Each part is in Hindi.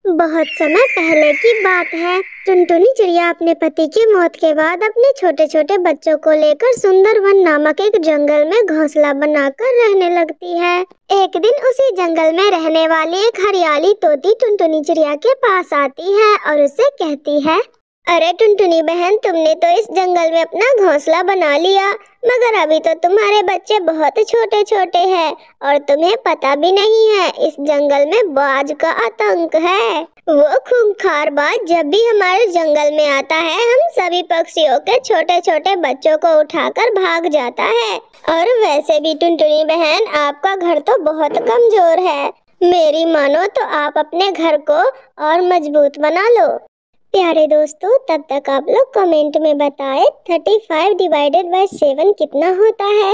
बहुत समय पहले की बात है। टुनटुनी चिड़िया अपने पति की मौत के बाद अपने छोटे छोटे बच्चों को लेकर सुंदरवन नामक एक जंगल में घोंसला बनाकर रहने लगती है। एक दिन उसी जंगल में रहने वाली एक हरियाली तोती टुनटुनी चिड़िया के पास आती है और उससे कहती है, अरे टुनटुनी बहन, तुमने तो इस जंगल में अपना घोंसला बना लिया, मगर अभी तो तुम्हारे बच्चे बहुत छोटे छोटे हैं और तुम्हें पता भी नहीं है इस जंगल में बाज का आतंक है। वो खूंखार बाज जब भी हमारे जंगल में आता है, हम सभी पक्षियों के छोटे छोटे बच्चों को उठाकर भाग जाता है। और वैसे भी टुनटुनी बहन, आपका घर तो बहुत कमजोर है। मेरी मानो तो आप अपने घर को और मजबूत बना लो। प्यारे दोस्तों, तब तक आप लोग कमेंट में बताएं 35 डिवाइडेड बाय 7 कितना होता है।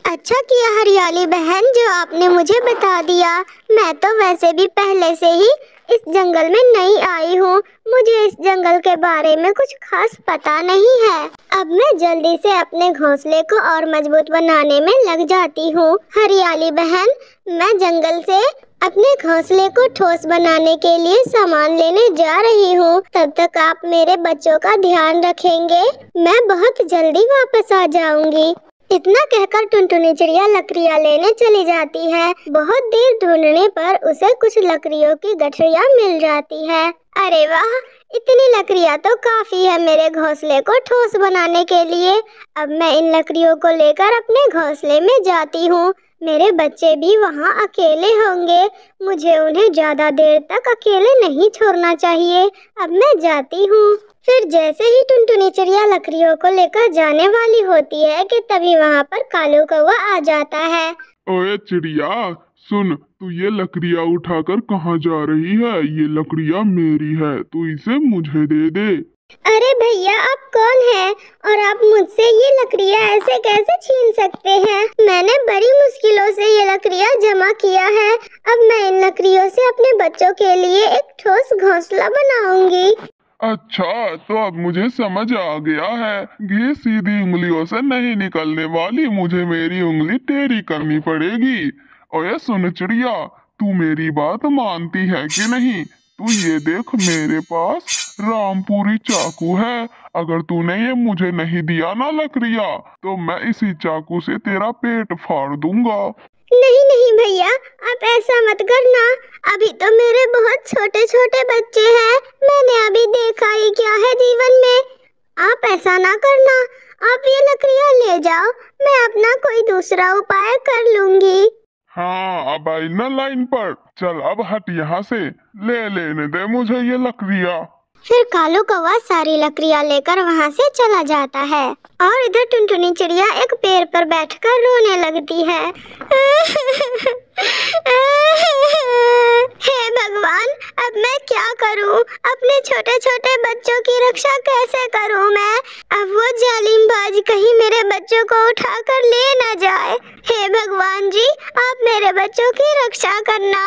अच्छा किया हरियाली बहन जो आपने मुझे बता दिया। मैं तो वैसे भी पहले से ही इस जंगल में नई आई हूँ, मुझे इस जंगल के बारे में कुछ खास पता नहीं है। अब मैं जल्दी से अपने घोंसले को और मजबूत बनाने में लग जाती हूँ। हरियाली बहन, मैं जंगल से अपने घोंसले को ठोस बनाने के लिए सामान लेने जा रही हूँ। तब तक आप मेरे बच्चों का ध्यान रखेंगे। मैं बहुत जल्दी वापस आ जाऊंगी। इतना कहकर टुनटुनी चिड़िया लकड़ियाँ लेने चली जाती है। बहुत देर ढूंढने पर उसे कुछ लकड़ियों की गठरियाँ मिल जाती है। अरे वाह, इतनी लकड़ियाँ तो काफी है मेरे घोंसले को ठोस बनाने के लिए। अब मैं इन लकड़ियों को लेकर अपने घोंसले में जाती हूँ। मेरे बच्चे भी वहाँ अकेले होंगे, मुझे उन्हें ज्यादा देर तक अकेले नहीं छोड़ना चाहिए। अब मैं जाती हूँ। फिर जैसे ही टुनटुनी चिड़िया लकड़ियों को लेकर जाने वाली होती है कि तभी वहाँ पर कालू कौवा आ जाता है। ओए चिड़िया सुन, तू ये लकड़ियाँ उठाकर कहाँ जा रही है? ये लकड़ियाँ मेरी है, तू इसे मुझे दे दे। अरे भैया, आप कौन हैं और आप मुझसे ये लकड़ियाँ ऐसे कैसे छीन सकते हैं? मैंने बड़ी मुश्किलों से ये लकड़ियाँ जमा किया है। अब मैं इन लकड़ियों से अपने बच्चों के लिए एक ठोस घोंसला बनाऊंगी। अच्छा, तो अब मुझे समझ आ गया है। ये सीधी उंगलियों से नहीं निकलने वाली, मुझे मेरी उंगली टेढ़ी करनी पड़ेगी। ओए सुन चिड़िया, तू मेरी बात मानती है कि नहीं? तू ये देख, मेरे पास रामपुरी चाकू है। अगर तूने ये मुझे नहीं दिया ना लकड़ियाँ, तो मैं इसी चाकू से तेरा पेट फाड़ दूंगा। नहीं नहीं भैया, आप ऐसा मत करना। अभी तो मेरे बहुत छोटे छोटे बच्चे हैं। मैंने अभी देखा ही क्या है जीवन में। आप ऐसा ना करना, आप ये लकड़ियाँ ले जाओ, मैं अपना कोई दूसरा उपाय कर लूंगी। हाँ, अब आई ना लाइन पर। चल अब हट यहाँ से, लेने दे मुझे ये लकड़ियाँ। फिर कालू कौवा सारी लकड़ियाँ लेकर वहाँ से चला जाता है और इधर टुनटुनी चिड़िया एक पेड़ पर बैठकर रोने लगती है। हे भगवान, अब मैं क्या करूं? अपने छोटे छोटे बच्चों की रक्षा कैसे करूं मैं? अब वो जालिम बाज कहीं मेरे बच्चों को उठाकर ले न जाए। हे भगवान जी, आप मेरे बच्चों की रक्षा करना।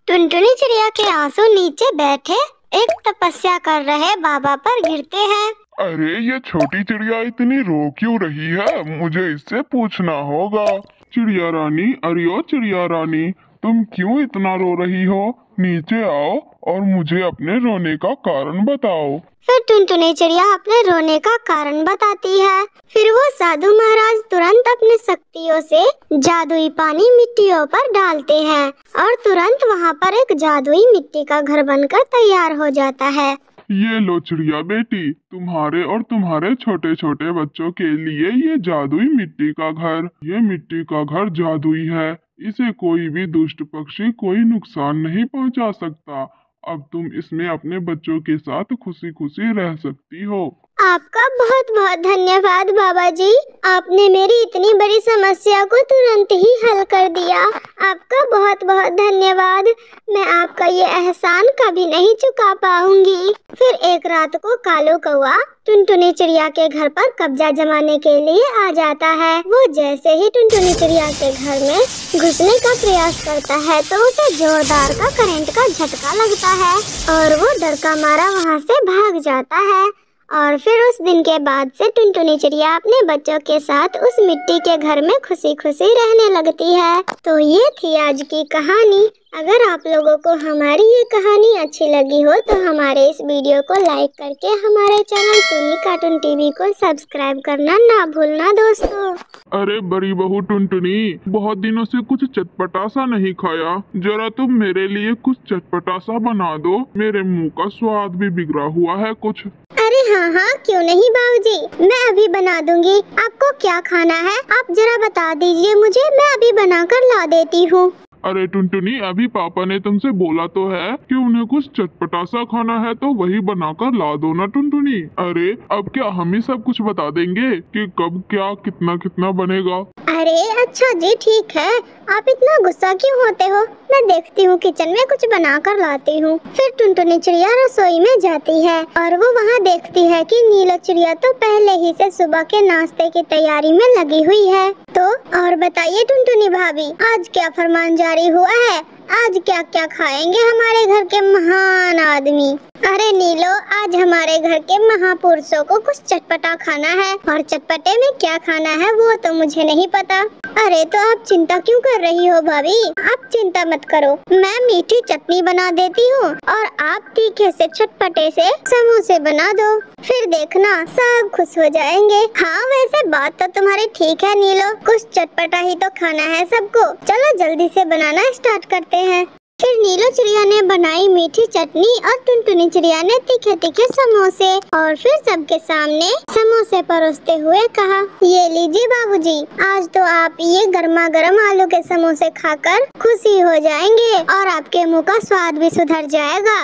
टुनटुनी चिड़िया के आंसू नीचे बैठे एक तपस्या कर रहे बाबा पर गिरते हैं। अरे ये छोटी चिड़िया इतनी रो क्यों रही है? मुझे इससे पूछना होगा। चिड़िया रानी, अरे ओ चिड़िया रानी, तुम क्यों इतना रो रही हो? नीचे आओ और मुझे अपने रोने का कारण बताओ। फिर टुनटुनी चिड़िया अपने रोने का कारण बताती है। फिर वो साधु महाराज तुरंत अपने शक्तियों से जादुई पानी मिट्टियों पर डालते हैं और तुरंत वहाँ पर एक जादुई मिट्टी का घर बनकर तैयार हो जाता है। ये लो चिड़िया बेटी, तुम्हारे और तुम्हारे छोटे छोटे बच्चों के लिए ये जादुई मिट्टी का घर। ये मिट्टी का घर जादुई है, इसे कोई भी दुष्ट पक्षी कोई नुकसान नहीं पहुंचा सकता। अब तुम इसमें अपने बच्चों के साथ खुशी खुशी रह सकती हो। आपका बहुत बहुत धन्यवाद बाबा जी, आपने मेरी इतनी बड़ी समस्या को तुरंत ही हल कर दिया। आपका बहुत बहुत धन्यवाद। मैं आपका ये एहसान कभी नहीं चुका पाऊंगी। फिर एक रात को कालू कौवा टुनटुनी चिड़िया के घर पर कब्जा जमाने के लिए आ जाता है। वो जैसे ही टुनटुनी चिड़िया के घर में घुसने का प्रयास करता है तो उसे जोरदार का करंट का झटका लगता है और वो डर का मारा वहाँ से भाग जाता है। और फिर उस दिन के बाद से टुनटुनी चिड़िया अपने बच्चों के साथ उस मिट्टी के घर में खुशी खुशी रहने लगती है। तो ये थी आज की कहानी। अगर आप लोगों को हमारी ये कहानी अच्छी लगी हो तो हमारे इस वीडियो को लाइक करके हमारे चैनल टुनी कार्टून टीवी को सब्सक्राइब करना ना भूलना दोस्तों। अरे बड़ी बहू टुनटुनी, बहुत दिनों से कुछ चटपटा सा नहीं खाया, जरा तुम मेरे लिए कुछ चटपटा सा बना दो, मेरे मुंह का स्वाद भी बिगड़ा हुआ है कुछ। अरे हाँ, क्यों नहीं बाबूजी, मैं अभी बना दूंगी। आपको क्या खाना है आप जरा बता दीजिए मुझे, मैं अभी बनाकर ला देती हूँ। अरे टुनटुनी, अभी पापा ने तुमसे बोला तो है कि उन्हें कुछ चटपटा सा खाना है तो वही बनाकर ला दो ना टुनटुनी। अरे अब क्या हम ही सब कुछ बता देंगे कि कब क्या कितना कितना बनेगा? अरे अच्छा जी, ठीक है, आप इतना गुस्सा क्यों होते हो? मैं देखती हूँ किचन में कुछ बना कर लाती हूँ। फिर टुनटुनी चिड़िया रसोई में जाती है और वो वहाँ देखती है कि नीलो चिड़िया तो पहले ही से सुबह के नाश्ते की तैयारी में लगी हुई है। तो और बताइए टुनटुनी भाभी, आज क्या फरमान जारी हुआ है? आज क्या क्या खाएंगे हमारे घर के महान आदमी? अरे नीलो, आज हमारे घर के महापुरुषों को कुछ चटपटा खाना है, और चटपटे में क्या खाना है वो तो मुझे नहीं पता। अरे तो आप चिंता क्यों कर रही हो भाभी? आप चिंता मत करो, मैं मीठी चटनी बना देती हूँ और आप तीखे से चटपटे से समोसे बना दो, फिर देखना सब खुश हो जाएंगे। हाँ वैसे बात तो तुम्हारी ठीक है नीलो, कुछ चटपटा ही तो खाना है सबको। चलो जल्दी से बनाना स्टार्ट करते हैं। फिर नीलो चिड़िया ने बनाई मीठी चटनी और टुनटुनी चिड़िया ने तीखे तीखे समोसे, और फिर सबके सामने समोसे परोसते हुए कहा, ये लीजिए बाबूजी, आज तो आप ये गर्मा गर्म आलू के समोसे खाकर खुशी हो जाएंगे और आपके मुंह का स्वाद भी सुधर जाएगा।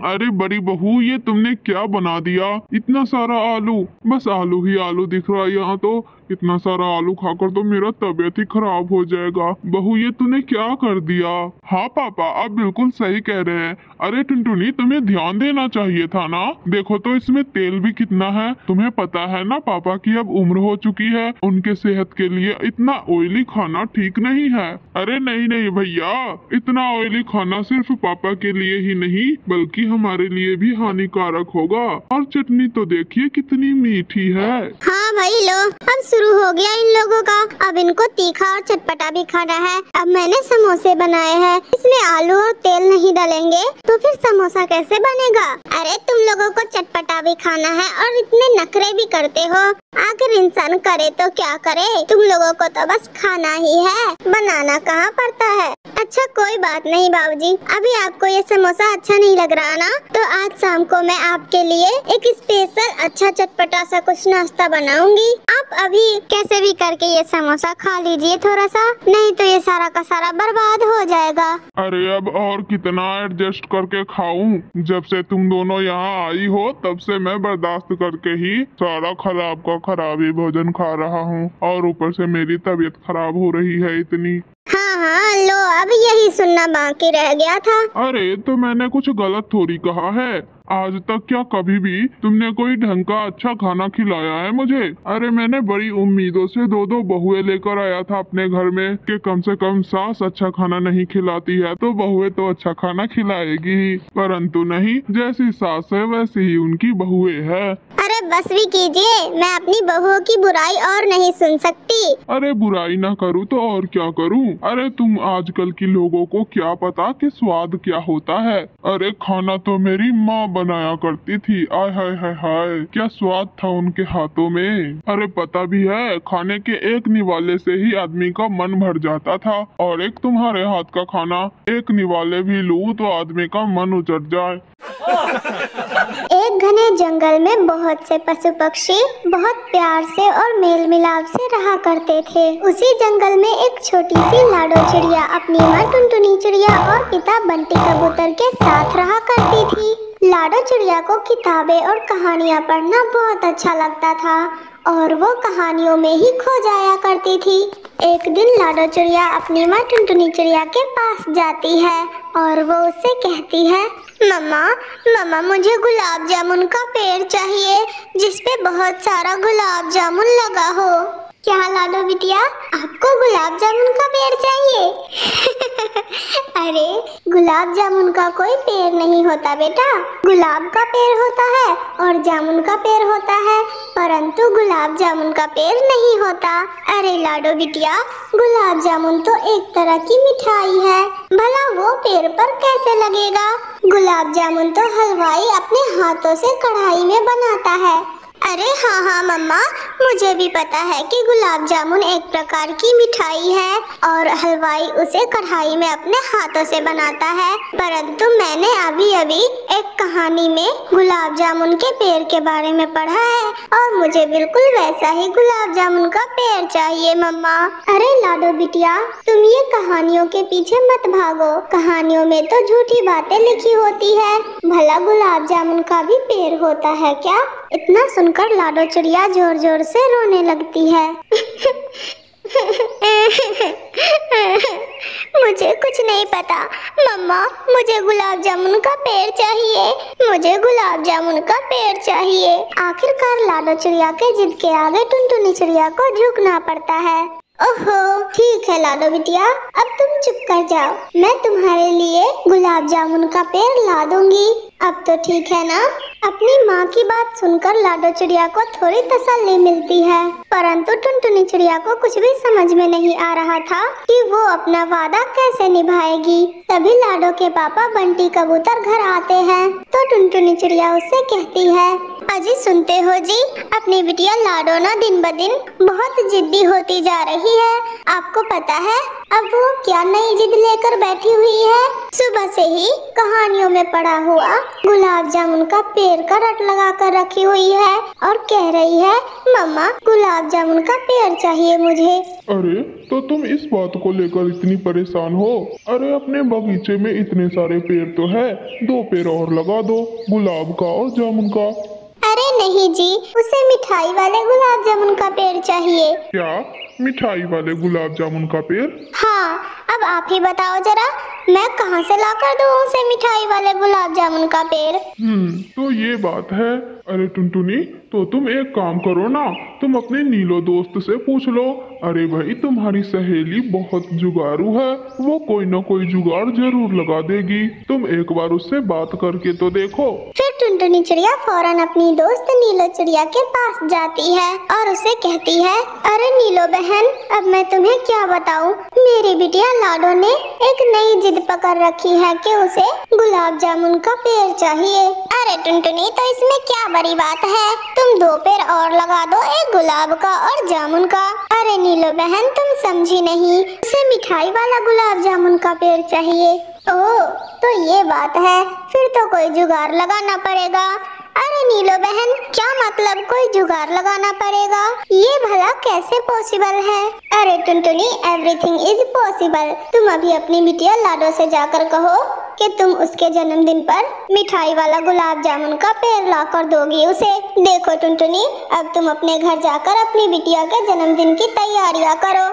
अरे बड़ी बहू, ये तुमने क्या बना दिया? इतना सारा आलू, बस आलू ही आलू दिख रहा है यहाँ तो। इतना सारा आलू खाकर तो मेरा तबीयत ही खराब हो जाएगा। बहू ये तूने क्या कर दिया? हाँ पापा, आप बिल्कुल सही कह रहे हैं। अरे टुनटुनी, तुम्हें ध्यान देना चाहिए था ना। देखो तो इसमें तेल भी कितना है। तुम्हें पता है ना पापा की अब उम्र हो चुकी है, उनके सेहत के लिए इतना ऑयली खाना ठीक नहीं है। अरे नहीं नहीं भैया, इतना ऑयली खाना सिर्फ पापा के लिए ही नहीं बल्कि हमारे लिए भी हानिकारक होगा। और चटनी तो देखिए कितनी मीठी है। हाँ भाई लो, अब शुरू हो गया इन लोगों का। अब इनको तीखा और चटपटा भी खाना है। अब मैंने समोसे बनाए हैं, इसमें आलू और तेल नहीं डालेंगे तो फिर समोसा कैसे बनेगा? अरे तुम लोगों को चटपटा भी खाना है और इतने नखरे भी करते हो। आखिर इंसान करे तो क्या करे, तुम लोगों को तो बस खाना ही है, बनाना कहाँ पड़ता है। अच्छा कोई बात नहीं बाबूजी, अभी आपको ये समोसा अच्छा नहीं लग रहा ना, तो आज शाम को मैं आपके लिए एक स्पेशल अच्छा चटपटा सा कुछ नाश्ता बनाऊंगी। आप अभी कैसे भी करके ये समोसा खा लीजिए थोड़ा सा, नहीं तो ये सारा का सारा बर्बाद हो जाएगा। अरे अब और कितना एडजस्ट करके खाऊं? जब से तुम दोनों यहाँ आई हो तब से मैं बर्दाश्त करके ही सारा खराब का खराब ही भोजन खा रहा हूँ, और ऊपर से मेरी तबीयत खराब हो रही है इतनी। हाँ लो, अब यही सुनना बाकी रह गया था। अरे तो मैंने कुछ गलत थोड़ी कहा है। आज तक क्या कभी भी तुमने कोई ढंग का अच्छा खाना खिलाया है मुझे? अरे मैंने बड़ी उम्मीदों से दो बहुएं लेकर आया था अपने घर में कि कम से कम सास अच्छा खाना नहीं खिलाती है तो बहुएं तो अच्छा खाना खिलाएगी ही, परंतु नहीं, जैसी सास है वैसी ही उनकी बहुएं है। अरे बस भी कीजिए, मैं अपनी बहुओं की बुराई और नहीं सुन सकती। अरे बुराई ना करूँ तो और क्या करूँ? अरे तुम आजकल की लोगों को क्या पता कि स्वाद क्या होता है। अरे खाना तो मेरी माँ बनाया करती थी, आय हाय हाय हाय, क्या स्वाद था उनके हाथों में। अरे पता भी है, खाने के एक निवाले से ही आदमी का मन भर जाता था, और एक तुम्हारे हाथ का खाना एक निवाले भी लूँ तो आदमी का मन उचट जाए। एक घने जंगल में बहुत से पशु पक्षी बहुत प्यार से और मेल मिलाप से रहा करते थे। उसी जंगल में एक छोटी सी लाडो चिड़िया अपनी माँ टुनटुनी चिड़िया और पिता बंटी कबूतर के साथ रहा करती थी। लाडो चिड़िया को किताबें और कहानियाँ पढ़ना बहुत अच्छा लगता था और वो कहानियों में ही खो जाया करती थी। एक दिन लाडो चिड़िया अपनी माँ टुनटुनी चिड़िया के पास जाती है और वो उससे कहती है, मम्मा मुझे गुलाब जामुन का पेड़ चाहिए जिसपे बहुत सारा गुलाब जामुन लगा हो। क्या लाडो बिटिया, आपको गुलाब जामुन का पेड़ चाहिए? अरे गुलाब जामुन का कोई पेड़ नहीं होता बेटा, गुलाब का पेड़ होता है और जामुन का पेड़ होता है, परंतु गुलाब जामुन का पेड़ नहीं होता। अरे लाडो बिटिया, गुलाब जामुन तो एक तरह की मिठाई है, भला वो पेड़ पर कैसे लगेगा? गुलाब जामुन तो हलवाई अपने हाथों से कढ़ाई में बनाता है। अरे हाँ हाँ मम्मा, मुझे भी पता है कि गुलाब जामुन एक प्रकार की मिठाई है और हलवाई उसे कढ़ाई में अपने हाथों से बनाता है, परंतु मैंने अभी अभी एक कहानी में गुलाब जामुन के पेड़ के बारे में पढ़ा है और मुझे बिल्कुल वैसा ही गुलाब जामुन का पेड़ चाहिए मम्मा। अरे लाडो बिटिया, तुम ये कहानियों के पीछे मत भागो, कहानियों में तो झूठी बातें लिखी होती है, भला गुलाब जामुन का भी पेड़ होता है क्या? इतना सुनकर लाडो चिड़िया जोर जोर से रोने लगती है। मुझे कुछ नहीं पता मम्मा, मुझे गुलाब जामुन का पेड़ चाहिए, मुझे गुलाब जामुन का पेड़ चाहिए। आखिरकार लाडो चिड़िया के जिद के आगे टुनटुनी चिड़िया को झुकना पड़ता है। ओहो ठीक है लाडो बिटिया, अब तुम चुप कर जाओ, मैं तुम्हारे लिए गुलाब जामुन का पेड़ ला दूंगी। अब तो ठीक है ना? अपनी माँ की बात सुनकर लाडो चिड़िया को थोड़ी तसल्ली मिलती है, परंतु टुनटुनी चिड़िया को कुछ भी समझ में नहीं आ रहा था कि वो अपना वादा कैसे निभाएगी। तभी लाडो के पापा बंटी कबूतर घर आते हैं तो टुनटुनी चिड़िया उससे कहती है, अजी सुनते हो जी, अपनी बिटिया लाडो ना दिन ब दिन बहुत जिद्दी होती जा रही है। आपको पता है अब वो क्या नई जिद लेकर बैठी हुई है? सुबह से ही कहानियों में पड़ा हुआ गुलाब जामुन का पेड़ का रट लगा कर रखी हुई है और कह रही है, मम्मा गुलाब जामुन का पेड़ चाहिए मुझे। अरे तो तुम इस बात को लेकर इतनी परेशान हो? अरे अपने बगीचे में इतने सारे पेड़ तो है, 2 पेड़ और लगा दो, गुलाब का और जामुन का। अरे नहीं जी, उसे मिठाई वाले गुलाब जामुन का पेड़ चाहिए। क्या मिठाई वाले गुलाब जामुन का पेड़? हाँ, अब आप ही बताओ जरा, मैं कहाँ से लाकर दूँ उसे मिठाई वाले गुलाब जामुन का पेड़? तो ये बात है। अरे टुनटुनी, तो तुम एक काम करो ना, तुम अपने नीलो दोस्त से पूछ लो। अरे भाई तुम्हारी सहेली बहुत जुगाड़ू है, वो कोई ना कोई जुगाड़ जरूर लगा देगी, तुम एक बार उससे बात करके तो देखो। फिर टुनटुनी चिड़िया फौरन अपनी दोस्त नीलो चिड़िया के पास जाती है और उसे कहती है, अरे नीलो बहन, अब मैं तुम्हें क्या बताऊं, मेरी बिटिया लाडो ने एक नई जिद पकड़ रखी है कि उसे गुलाब जामुन का पेड़ चाहिए। अरे टुनटुनी, तो इसमें क्या बड़ी बात है, तुम 2 पेड़ और लगा दो, एक गुलाब का और जामुन का। अरे नीलो बहन, तुम समझी नहीं, उसे मिठाई वाला गुलाब जामुन का पेड़ चाहिए। ओह, तो ये बात है, फिर तो कोई जुगाड़ लगाना पड़ेगा। अरे नीलो बहन, क्या मतलब कोई जुगाड़ लगाना पड़ेगा? ये भला कैसे पॉसिबल है? अरे टुनटुनी, एवरीथिंग इज पॉसिबल। तुम अभी अपनी बिटिया लाडो से जाकर कहो कि तुम उसके जन्मदिन पर मिठाई वाला गुलाब जामुन का पेड़ लाकर दोगी उसे। देखो टुनटुनी, अब तुम अपने घर जाकर अपनी बिटिया के जन्मदिन की तैयारियां करो।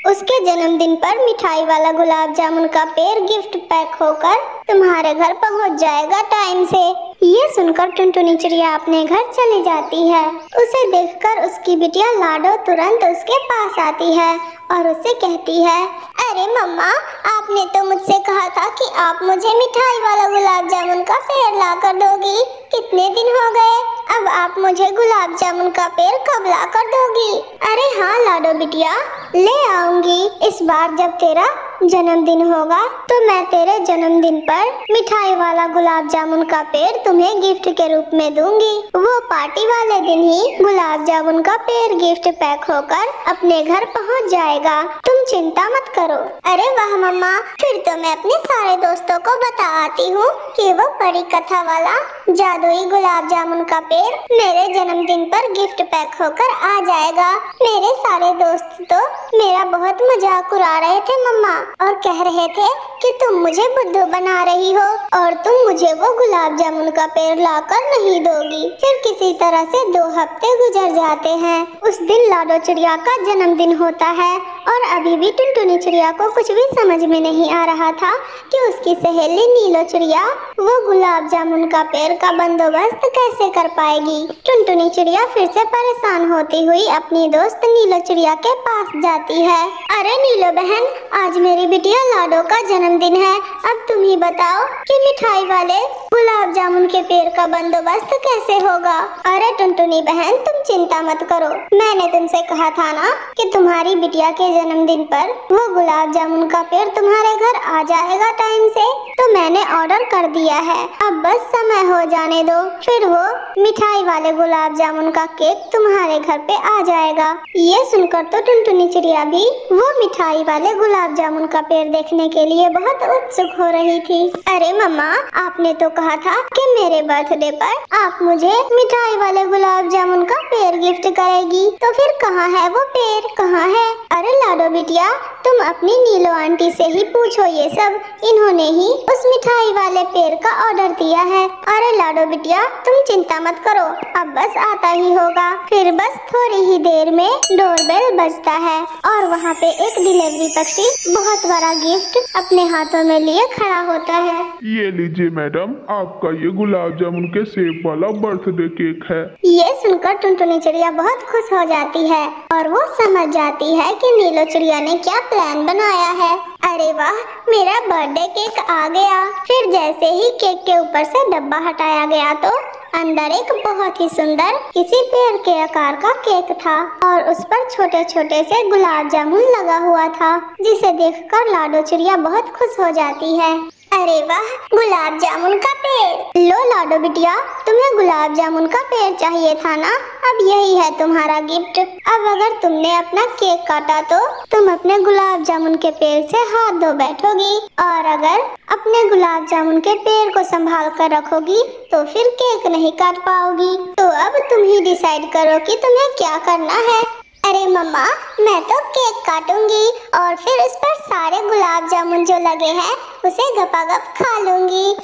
उसके जन्मदिन पर मिठाई वाला गुलाब जामुन का पेड़ गिफ्ट पैक होकर तुम्हारे घर पहुंच जाएगा टाइम से। ये सुनकर टुनटुनी चिड़िया अपने घर चली जाती है। उसे देखकर उसकी बिटिया लाडो तुरंत उसके पास आती है और उसे कहती है, अरे मम्मा, आपने तो मुझसे कहा था कि आप मुझे मिठाई वाला गुलाब जामुन का पेड़ ला कर दोगी। कितने दिन हो गए, अब आप मुझे गुलाब जामुन का पेड़ कब ला कर दोगी? अरे हाँ लाडो बिटिया, ले आऊंगी। इस बार जब तेरा जन्मदिन होगा तो मैं तेरे जन्मदिन पर मिठाई वाला गुलाब जामुन का पेड़ तुम्हें गिफ्ट के रूप में दूंगी। वो पार्टी वाले दिन ही गुलाब जामुन का पेड़ गिफ्ट पैक होकर अपने घर पहुंच जाएगा, तुम चिंता मत करो। अरे वाह मम्मा, फिर तो मैं अपने सारे दोस्तों को बता आती हूँ कि वो परी कथा वाला जादुई गुलाब जामुन का पेड़ मेरे जन्मदिन पर गिफ्ट पैक होकर आ जाएगा। मेरे सारे दोस्त तो मेरा बहुत मजाक उड़ा रहे थे मम्मा और कह रहे थे कि तुम मुझे बुद्धू बना रही हो और तुम मुझे वो गुलाब जामुन का पेड़ लाकर नहीं दोगी। फिर किसी तरह से 2 हफ्ते गुजर जाते हैं। उस दिन लाडो चिड़िया का जन्मदिन होता है और अभी भी टुनटुनी चिड़िया को कुछ भी समझ में नहीं आ रहा था कि उसकी सहेली नीलो चिड़िया वो गुलाब जामुन का पेड़ का बंदोबस्त कैसे कर पाएगी। टुनटुनी चिड़िया फिर से परेशान होती हुई अपनी दोस्त नीलो चिड़िया के पास जाती है। अरे नीलो बहन, आज मेरी मेरी बिटिया लाडो का जन्मदिन है। अब तुम ही बताओ कि मिठाई वाले गुलाब जामुन के पेड़ का बंदोबस्त कैसे होगा। अरे टुनटुनी बहन, तुम चिंता मत करो। मैंने तुमसे कहा था ना कि तुम्हारी बिटिया के जन्मदिन पर वो गुलाब जामुन का पेड़ तुम्हारे घर आ जाएगा टाइम से, तो मैंने ऑर्डर कर दिया है। अब बस समय हो जाने दो, फिर वो मिठाई वाले गुलाब जामुन का केक तुम्हारे घर पे आ जाएगा। ये सुनकर तो टुनटुनी चिड़िया भी वो मिठाई वाले गुलाब जामुन का पेड़ देखने के लिए बहुत उत्सुक हो रही थी। अरे मम्मा, आपने तो कहा था कि मेरे बर्थडे पर आप मुझे मिठाई वाले गुलाब जामुन का पेड़ गिफ्ट करेगी, तो फिर कहाँ है वो पेड़, कहाँ है? अरे लाडो बिटिया, तुम अपनी नीलो आंटी से ही पूछो ये सब, इन्होंने ही उस मिठाई वाले पेड़ का ऑर्डर दिया है। अरे लाडो बिटिया, तुम चिंता मत करो, अब बस आता ही होगा। फिर बस थोड़ी ही देर में डोरबेल बजता है और वहाँ पे एक डिलीवरी पक्षी बहुत बड़ा गिफ्ट अपने हाथों में लिए खड़ा होता है। ये लीजिए मैडम, आपका ये गुलाब जामुन के सेब वाला बर्थडे केक है। ये सुनकर टुनटुनी चिड़िया बहुत खुश हो जाती है और वो समझ जाती है कि नीलो चिड़िया ने क्या प्लान बनाया है। अरे वाह, मेरा बर्थडे केक आ गया। फिर जैसे ही केक के ऊपर से डब्बा हटाया गया तो अंदर एक बहुत ही सुंदर किसी पेड़ के आकार का केक था और उस पर छोटे छोटे से गुलाब जामुन लगा हुआ था, जिसे देखकर लाडो चिड़िया बहुत खुश हो जाती है। अरे वाह, गुलाब जामुन का पेड़। लो लाडो बिटिया, तुम्हें गुलाब जामुन का पेड़ चाहिए था ना, अब यही है तुम्हारा गिफ्ट। अब अगर तुमने अपना केक काटा तो तुम अपने गुलाब जामुन के पेड़ से हाथ धो बैठोगी, और अगर अपने गुलाब जामुन के पेड़ को संभाल कर रखोगी तो फिर केक नहीं काट पाओगी। तो अब तुम ही डिसाइड करो कि तुम्हें क्या करना है। अरे मम्मा, मैं तो केक काटूंगी और फिर उस पर सारे गुलाब जामुन जो लगे हैं उसे गपागप खा लूंगी।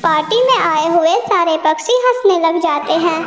पार्टी में आए हुए सारे पक्षी हंसने लग जाते हैं।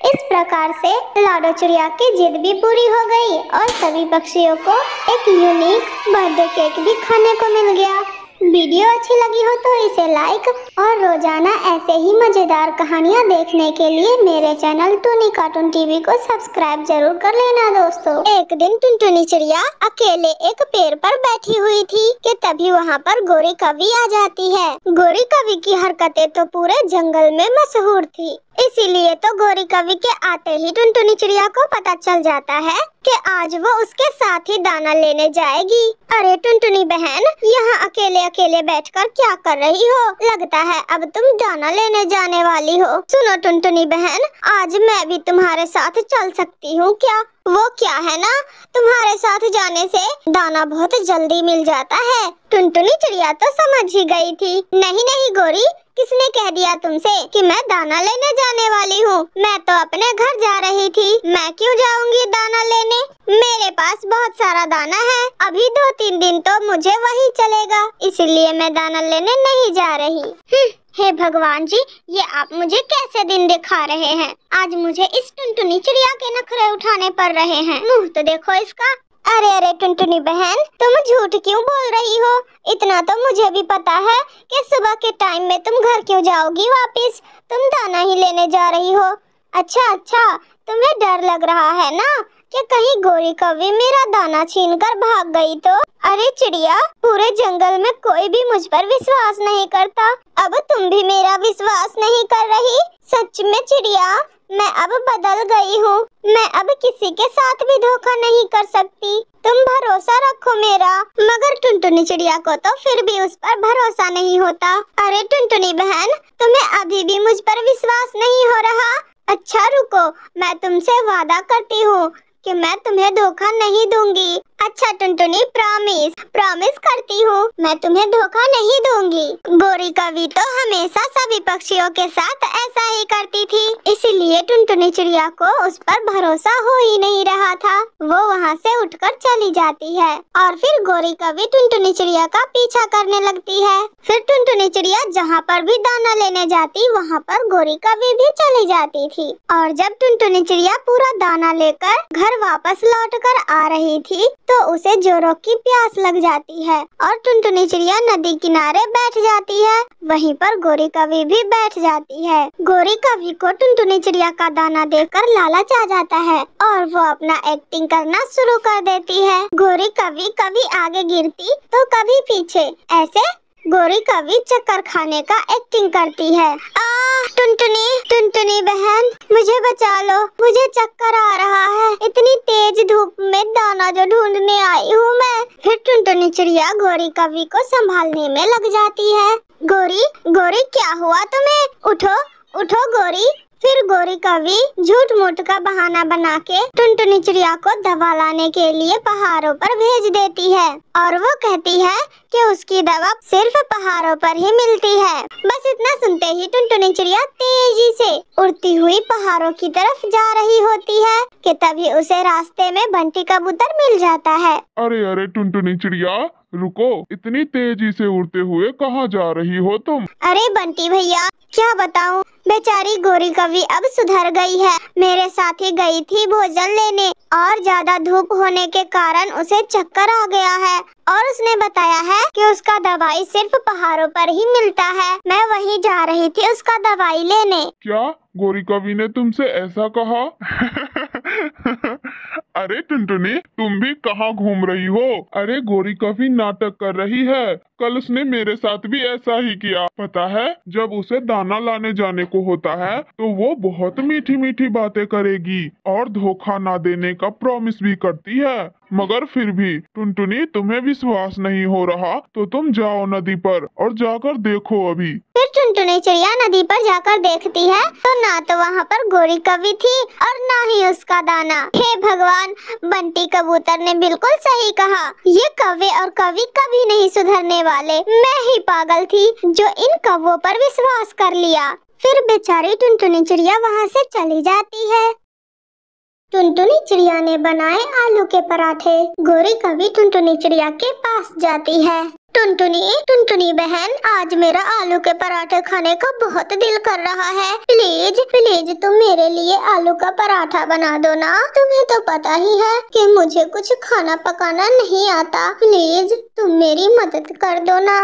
इस प्रकार से लाडो चिड़िया की जिद भी पूरी हो गई और सभी पक्षियों को एक यूनिक बर्थडे केक भी खाने को मिल गया। वीडियो अच्छी लगी हो तो इसे लाइक और रोजाना ऐसे ही मजेदार कहानियाँ देखने के लिए मेरे चैनल टूनी कार्टून टीवी को सब्सक्राइब जरूर कर लेना दोस्तों। एक दिन टुनटुनी चिड़िया अकेले एक पेड़ पर बैठी हुई थी कि तभी वहाँ पर गोरी कवि आ जाती है। गोरी कवि की हरकतें तो पूरे जंगल में मशहूर थी, इसीलिए तो गोरी कवि के आते ही टुनटुनी चिड़िया को पता चल जाता है कि आज वो उसके साथ ही दाना लेने जाएगी। अरे टुनटुनी बहन, यहाँ अकेले अकेले बैठकर क्या कर रही हो? लगता है अब तुम दाना लेने जाने वाली हो। सुनो टुनटुनी बहन, आज मैं भी तुम्हारे साथ चल सकती हूँ क्या? वो क्या है ना, तुम्हारे साथ जाने से दाना बहुत जल्दी मिल जाता है। टुनटुनी चिड़िया तो समझ ही गई थी। नहीं नहीं गोरी, किसने कह दिया तुमसे कि मैं दाना लेने जाने वाली हूँ? मैं तो अपने घर जा रही थी, मैं क्यों जाऊंगी दाना लेने? मेरे पास बहुत सारा दाना है, अभी 2-3 दिन तो मुझे वही चलेगा, इसलिए मैं दाना लेने नहीं जा रही। हे भगवान जी, ये आप मुझे कैसे दिन दिखा रहे हैं? आज मुझे इस टुनटुनी चिड़िया के नखरे उठाने पड़ रहे हैं। मुँह तो देखो इसका। अरे अरे टुनटुनी बहन, तुम झूठ क्यों बोल रही हो? इतना तो मुझे भी पता है कि सुबह के टाइम में तुम घर क्यों जाओगी वापस, तुम दाना ही लेने जा रही हो। अच्छा, तुम्हें डर लग रहा है ना कि कहीं गोरी कवि मेरा दाना छीनकर भाग गई तो? अरे चिड़िया, पूरे जंगल में कोई भी मुझ पर विश्वास नहीं करता, अब तुम भी मेरा विश्वास नहीं कर रही? सच में चिड़िया, मैं अब बदल गई हूँ, मैं अब किसी के साथ भी धोखा नहीं कर सकती, तुम भरोसा रखो मेरा। मगर टुनटुनी चिड़िया को तो फिर भी उस पर भरोसा नहीं होता। अरे टुनटुनी बहन, तुम्हें अभी भी मुझ पर विश्वास नहीं हो रहा? अच्छा रुको, मैं तुमसे वादा करती हूँ कि मैं तुम्हें धोखा नहीं दूंगी। अच्छा टुनटुनी, प्रॉमिस करती हूँ, मैं तुम्हें धोखा नहीं दूंगी। गोरी कवि तो हमेशा सभी पक्षियों के साथ ऐसा ही करती थी, इसीलिए टुनटुनी चिड़िया को उस पर भरोसा हो ही नहीं रहा था। वो वहाँ से उठकर चली जाती है और फिर गोरी कवि टुनटुनी चिड़िया का पीछा करने लगती है। फिर टुनटुनी चिड़िया जहाँ पर भी दाना लेने जाती वहाँ पर गोरी कवि भी चली जाती थी। और जब टुनटुनी चिड़िया पूरा दाना लेकर घर वापस लौट कर आ रही थी तो उसे जोरों की प्यास लग जाती है और टुनटुनी चिड़िया नदी किनारे बैठ जाती है। वहीं पर गोरी कवि भी बैठ जाती है। गोरी कवि को टुनटुनी चिड़िया का दाना देखकर लालच आ जाता है और वो अपना एक्टिंग करना शुरू कर देती है। गोरी कवि कभी आगे गिरती तो कभी पीछे, ऐसे गोरी कवि चक्कर खाने का एक्टिंग करती है। टुनटुनी टुनटुनी बहन, मुझे बचा लो, मुझे चक्कर आ रहा है, इतनी तेज धूप में दाना जो ढूंढने आई हूँ मैं। फिर टुनटुनी चिड़िया गोरी कवि को संभालने में लग जाती है। गोरी गोरी क्या हुआ तुम्हें? उठो उठो गोरी। फिर गोरी कवि झूठ मूठ का बहाना बना के टुनटुनी चिड़िया को दवा लाने के लिए पहाड़ों पर भेज देती है और वो कहती है कि उसकी दवा सिर्फ पहाड़ों पर ही मिलती है। बस इतना सुनते ही टुनटुनी चिड़िया तेजी से उड़ती हुई पहाड़ों की तरफ जा रही होती है कि तभी उसे रास्ते में बंटी कबूतर मिल जाता है। अरे अरे टुनटुनी चिड़िया, रुको, इतनी तेजी से उड़ते हुए कहाँ जा रही हो तुम? अरे बंटी भैया, क्या बताऊं, बेचारी गोरी कवि अब सुधर गई है। मेरे साथ ही गई थी भोजन लेने और ज्यादा धूप होने के कारण उसे चक्कर आ गया है और उसने बताया है कि उसका दवाई सिर्फ पहाड़ों पर ही मिलता है। मैं वहीं जा रही थी उसका दवाई लेने। क्या गोरी कवि ने तुमसे ऐसा कहा? अरे टुनटुनी, तुम भी कहाँ घूम रही हो? अरे गोरी कवि नाटक कर रही है। कल उसने मेरे साथ भी ऐसा ही किया। पता है, जब उसे दाना लाने जाने को होता है तो वो बहुत मीठी मीठी बातें करेगी और धोखा ना देने का प्रॉमिस भी करती है। मगर फिर भी टुनटुनी, तुम्हें विश्वास नहीं हो रहा तो तुम जाओ नदी पर और जाकर देखो अभी। फिर टुनटुनी चिड़िया नदी पर जाकर देखती है तो ना तो वहाँ पर गोरी कवि थी और ना ही उसका दाना। हे भगवान, बंटी कबूतर ने बिल्कुल सही कहा, ये कौवे और कवि कभी नहीं सुधरने वाले। मैं ही पागल थी जो इन कौवों पर विश्वास कर लिया। फिर बेचारी टुनटुनी चिड़िया वहाँ से चली जाती है। टुनटुनी चिड़िया ने बनाए आलू के पराठे। गोरी कवि टुनटुनी चिड़िया के पास जाती है। टुनटुनी टुनटुनी बहन, आज मेरा आलू के पराठे खाने का बहुत दिल कर रहा है। प्लीज प्लीज तुम मेरे लिए आलू का पराठा बना दो ना। तुम्हें तो पता ही है कि मुझे कुछ खाना पकाना नहीं आता। प्लीज तुम मेरी मदद कर दो ना।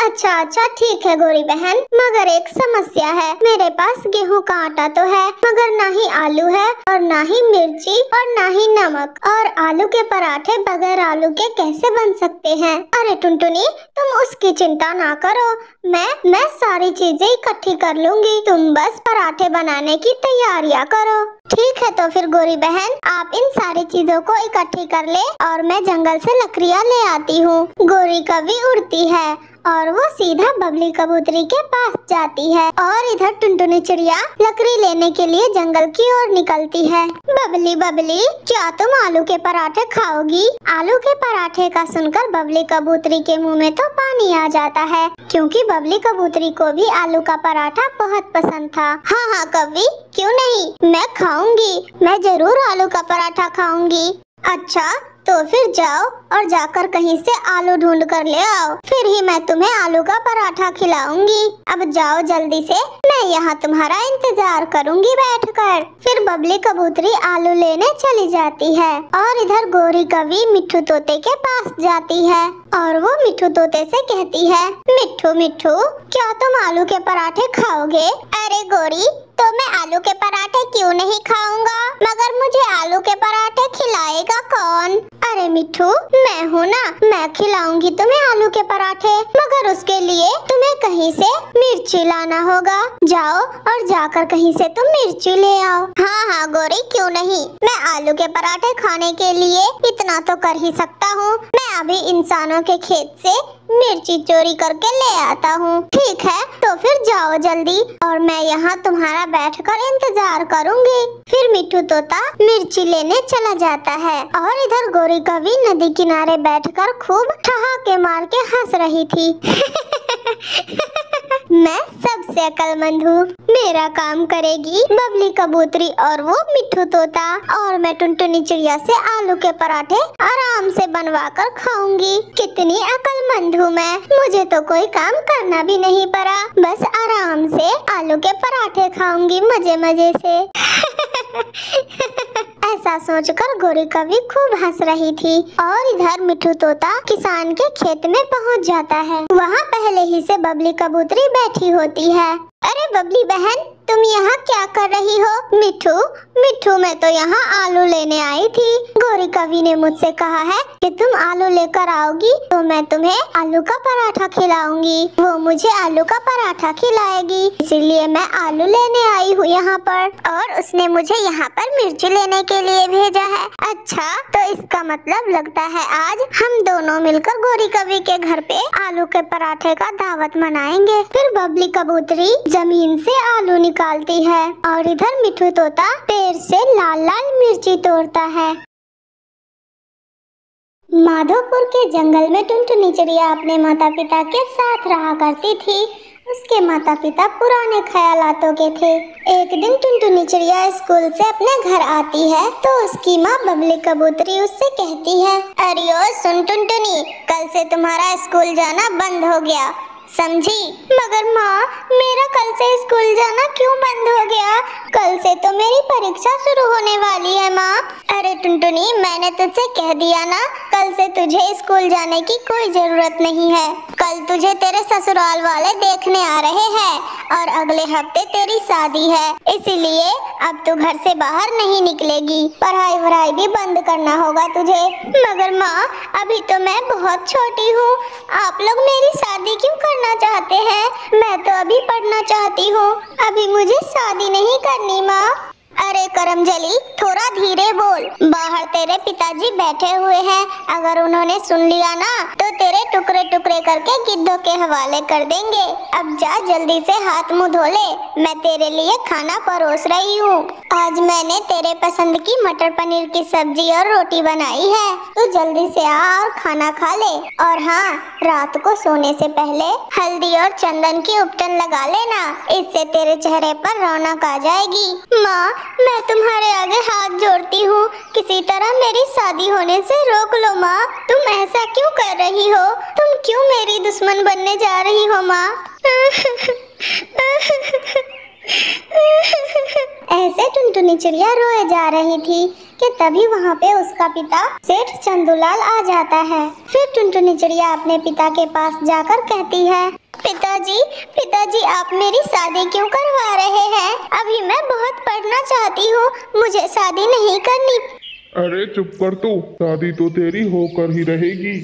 अच्छा अच्छा ठीक है गोरी बहन, मगर एक समस्या है। मेरे पास गेहूं का आटा तो है मगर ना ही आलू है और ना ही मिर्ची और ना ही नमक। और आलू के पराठे बगैर आलू के कैसे बन सकते हैं? अरे टुनटुनी, तुम उसकी चिंता ना करो, मैं सारी चीजें इकट्ठी कर लूंगी। तुम बस पराठे बनाने की तैयारियां करो। ठीक है, तो फिर गोरी बहन आप इन सारी चीजों को इकट्ठी कर ले और मैं जंगल से लकड़ियां ले आती हूँ। गोरी कवि उड़ती है और वो सीधा बबली कबूतरी के पास जाती है और इधर टुनटुनी चिड़िया लकड़ी लेने के लिए जंगल की ओर निकलती है। बबली बबली, क्या तुम आलू के पराठे खाओगी? आलू के पराठे का सुनकर बबली कबूतरी के मुंह में तो पानी आ जाता है, क्योंकि बबली कबूतरी को भी आलू का पराठा बहुत पसंद था। हाँ हाँ कवि, क्यों नहीं, मैं खाऊंगी, मैं जरूर आलू का पराठा खाऊंगी। अच्छा, तो फिर जाओ और जाकर कहीं से आलू ढूंढ कर ले आओ, फिर ही मैं तुम्हें आलू का पराठा खिलाऊंगी। अब जाओ जल्दी से, मैं यहाँ तुम्हारा इंतजार करूंगी बैठकर। फिर बबली कबूतरी आलू लेने चली जाती है और इधर गोरी कवि मिट्ठू तोते के पास जाती है और वो मिट्ठू तोते से कहती है, मिट्ठू मिट्ठू, क्या तुम आलू के पराठे खाओगे? अरे गोरी, तो मैं आलू के पराठे क्यों नहीं खाऊंगा, मगर मुझे आलू के पराठे खिलाएगा कौन? अरे मिट्ठू, मैं हूँ ना, मैं खिलाऊंगी तुम्हें आलू के पराठे, मगर उसके लिए तुम्हें कहीं से मिर्ची लाना होगा। जाओ और जाकर कहीं से तुम मिर्ची ले आओ। हाँ हाँ गोरी, क्यों नहीं, मैं आलू के पराठे खाने के लिए इतना तो कर ही सकता हूँ। मैं अभी इंसानों के खेत से मिर्ची चोरी करके ले आता हूँ। ठीक है, तो फिर जाओ जल्दी और मैं यहाँ तुम्हारा बैठकर इंतजार करूँगी। फिर मिट्ठू तोता मिर्ची लेने चला जाता है और इधर गोरी कवि नदी किनारे बैठकर खूब ठहाके मार के हंस रही थी। मैं सबसे अक्लमंद हूँ। मेरा काम करेगी बबली कबूतरी और वो मिट्ठू तोता, और मैं टुनटुनी चिड़िया से आलू के पराठे आराम से बनवा कर खाऊंगी। कितनी अक्लमंद हूँ मैं, मुझे तो कोई काम करना भी नहीं पड़ा, बस आराम से आलू के पराठे खाऊंगी मजे मजे से। ऐसा सोचकर गोरी कभी खूब हंस रही थी, और इधर मिट्ठू तोता किसान के खेत में पहुंच जाता है। वहाँ पहले ही से बबली कबूतरी बैठी होती है। अरे बबली बहन, तुम यहाँ क्या कर रही हो? मिट्ठू मिट्ठू, मैं तो यहाँ आलू लेने आई थी। गोरी कवि ने मुझसे कहा है कि तुम आलू लेकर आओगी तो मैं तुम्हें आलू का पराठा खिलाऊंगी। वो मुझे आलू का पराठा खिलाएगी, इसीलिए मैं आलू लेने आई हूँ यहाँ पर, और उसने मुझे यहाँ पर मिर्ची लेने के लिए भेजा है। अच्छा, तो इसका मतलब लगता है आज हम दोनों मिलकर गोरी कवि के घर पे आलू के पराठे का दावत मनाएंगे। फिर बबली कबूतरी जमीन से आलू निकालती है, और इधर मिट्ठू तोता पेड़ से लाल लाल मिर्ची तोड़ता है। माधोपुर के जंगल में टुनटुनी चिड़िया अपने माता पिता के साथ रहा करती थी। उसके माता पिता पुराने ख्यालातों के थे। एक दिन टुनटुनी चिड़िया स्कूल से अपने घर आती है तो उसकी माँ बबली कबूतरी उससे कहती है, अरे ओ सुन टुनटुनी, कल से तुम्हारा स्कूल जाना बंद हो गया, समझी? मगर माँ, मेरा कल से स्कूल जाना क्यों बंद हो गया? कल से तो मेरी परीक्षा शुरू होने वाली है माँ। अरे टुनटुनी, मैंने तुझसे कह दिया ना, कल से तुझे स्कूल जाने की कोई जरूरत नहीं है। कल तुझे तेरे ससुराल वाले देखने आ रहे हैं, और अगले हफ्ते तेरी शादी है, इसीलिए अब तू घर से बाहर नहीं निकलेगी। पढ़ाई वढ़ाई भी बंद करना होगा तुझे। मगर माँ, अभी तो मैं बहुत छोटी हूँ, आप लोग मेरी शादी क्यों करना चाहते हैं? मैं तो अभी पढ़ना चाहती हूँ, अभी मुझे शादी नहीं करनी माँ। अरे करमजली, थोड़ा धीरे बोल, बाहर तेरे पिताजी बैठे हुए हैं, अगर उन्होंने सुन लिया ना तो तेरे टुकड़े टुकड़े करके गिद्धों के हवाले कर देंगे। अब जा जल्दी से हाथ मुंह धो ले, मैं तेरे लिए खाना परोस रही हूँ। आज मैंने तेरे पसंद की मटर पनीर की सब्जी और रोटी बनाई है, तू जल्दी से आ और खाना खा ले। और हाँ, रात को सोने से पहले हल्दी और चंदन की उपटन लगा लेना, इससे तेरे चेहरे पर रौनक आ जाएगी। माँ, मैं तुम्हारे आगे हाथ जोड़ती हूँ, किसी तरह मेरी शादी होने से रोक लो माँ। तुम ऐसा क्यों कर रही हो? तुम क्यों मेरी दुश्मन बनने जा रही हो माँ? ऐसे टुनटुनी चिड़िया रोए जा रही थी कि तभी वहाँ पे उसका पिता सेठ चंदूलाल आ जाता है। फिर टुनटुनी चिड़िया अपने पिता के पास जाकर कहती है, पिताजी आप मेरी शादी क्यों करवा रहे हैं? अभी मैं बहुत पढ़ना चाहती हूँ, मुझे शादी नहीं करनी। अरे चुप कर तू, शादी तो तेरी होकर ही रहेगी।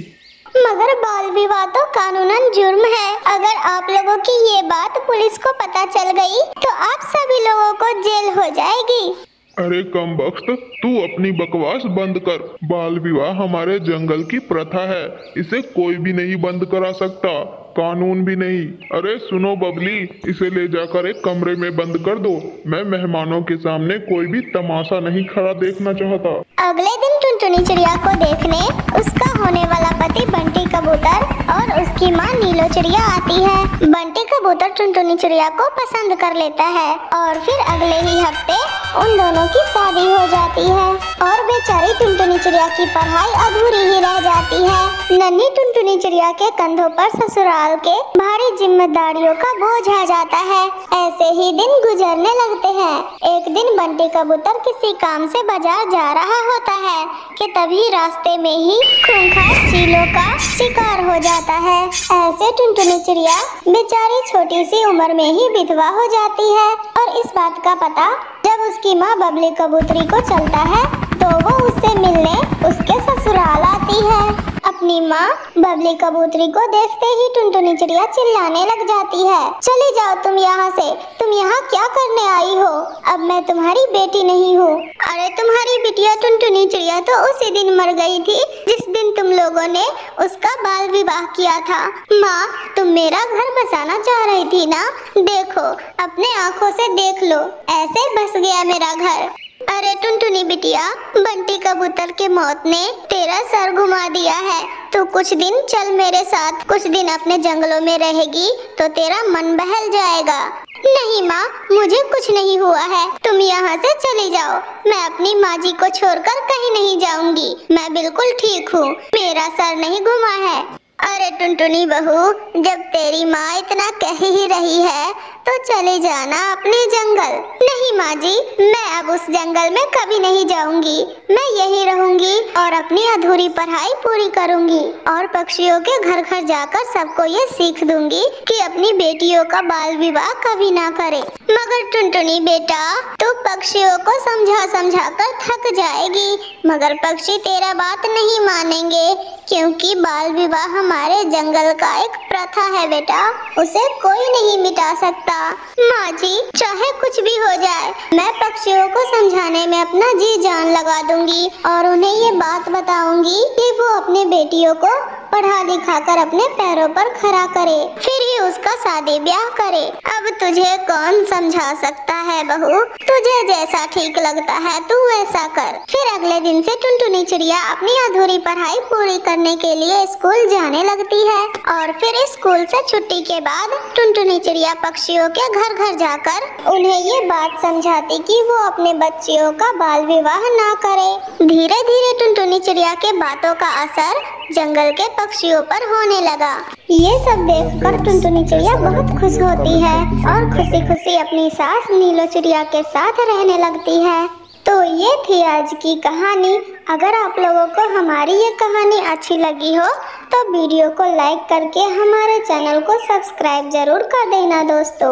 मगर बाल विवाह तो कानूनन जुर्म है। अगर आप लोगों की ये बात पुलिस को पता चल गई तो आप सभी लोगों को जेल हो जाएगी। अरे कमबख्त, तू अपनी बकवास बंद कर। बाल विवाह हमारे जंगल की प्रथा है, इसे कोई भी नहीं बंद करा सकता, कानून भी नहीं। अरे सुनो बबली, इसे ले जाकर एक कमरे में बंद कर दो, मैं मेहमानों के सामने कोई भी तमाशा नहीं खड़ा देखना चाहता। अगले दिन टुनटुनी चिड़िया को देखने उसका होने वाला पति बंटी कबूतर और उसकी माँ नीलो चिड़िया आती है। बंटी कबूतर टुनटुनी चिड़िया को पसंद कर लेता है, और फिर अगले ही हफ्ते उन दोनों की शादी हो जाती है, और बेचारी टुनटुनी चिड़िया की पढ़ाई अधूरी ही रह जाती है। नन्ही टुनटुनी चिड़िया के कंधों पर ससुराल के भारी जिम्मेदारियों का बोझ आ जाता है। ऐसे ही दिन गुजरने लगते हैं। एक दिन बंटी कबूतर किसी काम से बाजार जा रहा होता है कि तभी रास्ते में ही खूंखार चीलों का शिकार हो जाता है। ऐसे टुनटुनी चिड़िया बेचारी छोटी सी उम्र में ही विधवा हो जाती है, और इस बात का पता जब उसकी माँ बबली कबूतरी को चलता है तो वो उससे मिलने उसके ससुराल आती है। अपनी माँ बबली कबूतरी को देखते ही टुनटुनी चिड़िया चिल्लाने लग जाती है, चली जाओ तुम यहाँ से, तुम यहाँ क्या करने आई हो? अब मैं तुम्हारी बेटी नहीं हूँ। अरे तुम्हारी बिटिया टुनटुनी चिड़िया तो उसी दिन मर गई थी जिस दिन तुम लोगों ने उसका बाल विवाह किया था। माँ, तुम मेरा घर बसाना चाह रही थी ना? देखो, अपने आँखों से देख लो, ऐसे बस गया मेरा घर। अरे टुनटुनी बिटिया, बंटी कबूतर के मौत ने तेरा सर घुमा दिया है। तो कुछ दिन चल मेरे साथ, कुछ दिन अपने जंगलों में रहेगी तो तेरा मन बहल जाएगा। नहीं माँ, मुझे कुछ नहीं हुआ है, तुम यहाँ से चली जाओ। मैं अपनी माँ जी को छोड़कर कहीं नहीं जाऊंगी। मैं बिल्कुल ठीक हूँ, मेरा सर नहीं घुमा है। अरे टुनटुनी बहू, जब तेरी माँ इतना कह ही रही है तो चले जाना अपने जंगल। नहीं माँ जी, मैं अब उस जंगल में कभी नहीं जाऊंगी। मैं यही रहूंगी और अपनी अधूरी पढ़ाई पूरी करूंगी और पक्षियों के घर घर जाकर सबको ये सीख दूंगी कि अपनी बेटियों का बाल विवाह कभी ना करे। मगर टुनटुनी बेटा, तू पक्षियों को समझा समझा कर थक जाएगी, मगर पक्षी तेरा बात नहीं मानेंगे, क्योंकि बाल विवाह हमारे जंगल का एक प्रथा है बेटा, उसे कोई नहीं मिटा सकता। माँ जी, चाहे कुछ भी हो जाए, मैं पक्षियों को समझाने में अपना जी जान लगा दूंगी और उन्हें ये बात बताऊंगी कि वो अपने बेटियों को पढ़ा लिखा कर अपने पैरों पर खड़ा करे, फिर ही उसका शादी ब्याह करे। अब तुझे कौन समझा सकता है बहू, तुझे जैसा ठीक लगता है तू वैसा कर। फिर अगले दिन से टुनटुनी चिड़िया अपनी अधूरी पढ़ाई पूरी करने के लिए स्कूल जाने लगती है और फिर स्कूल से छुट्टी के बाद टुनटुनी चिड़िया पक्षियों के घर घर जाकर उन्हें ये बात समझाती कि वो अपने बच्चियों का बाल विवाह ना करे। धीरे धीरे टुनटुनी चिड़िया के बातों का असर जंगल के पक्षियों पर होने लगा। ये सब देखकर टुनटुनी चिड़िया बहुत खुश होती है और खुशी खुशी अपनी सास नीलो चिड़िया के साथ रहने लगती है। तो ये थी आज की कहानी। अगर आप लोगों को हमारी ये कहानी अच्छी लगी हो तो वीडियो को लाइक करके हमारे चैनल को सब्सक्राइब जरूर कर देना दोस्तों।